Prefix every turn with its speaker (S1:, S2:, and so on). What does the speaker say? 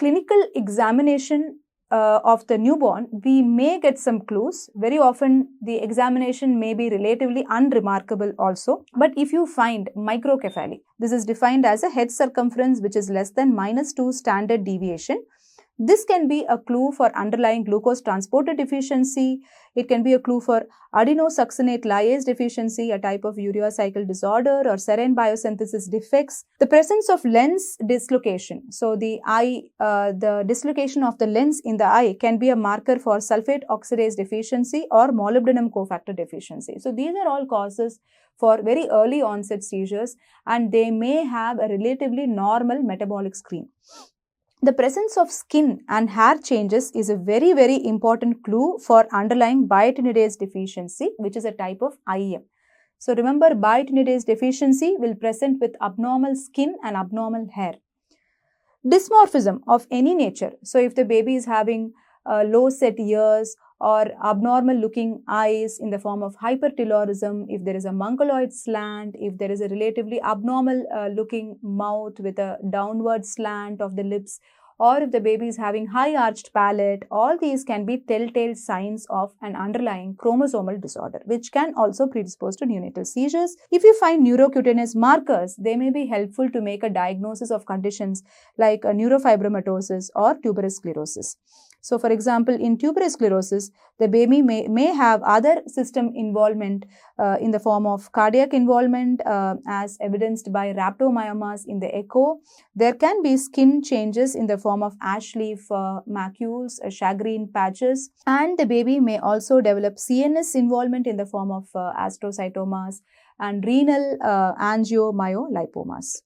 S1: clinical examination of the newborn, we may get some clues. Very often, the examination may be relatively unremarkable also. But if you find microcephaly, this is defined as a head circumference which is less than -2 standard deviation. This can be a clue for underlying glucose transporter deficiency. It can be a clue for adenosuccinate lyase deficiency, a type of urea cycle disorder, or serine biosynthesis defects. The presence of lens dislocation. So the dislocation of the lens in the eye can be a marker for sulfate oxidase deficiency or molybdenum cofactor deficiency. So these are all causes for very early onset seizures, and they may have a relatively normal metabolic screen. The presence of skin and hair changes is a very, very important clue for underlying biotinidase deficiency, which is a type of IEM. So remember, biotinidase deficiency will present with abnormal skin and abnormal hair. Dysmorphism of any nature. So if the baby is having low set ears or abnormal looking eyes in the form of hypertelorism, if there is a mongoloid slant, if there is a relatively abnormal looking mouth with a downward slant of the lips, or if the baby is having high arched palate, all these can be telltale signs of an underlying chromosomal disorder, which can also predispose to neonatal seizures. If you find neurocutaneous markers, they may be helpful to make a diagnosis of conditions like neurofibromatosis or tuberous sclerosis. So, for example, in tuberous sclerosis, the baby may have other system involvement in the form of cardiac involvement as evidenced by rhabdomyomas in the echo. There can be skin changes in the form of ash leaf macules, shagreen patches, and the baby may also develop CNS involvement in the form of astrocytomas and renal angiomyolipomas.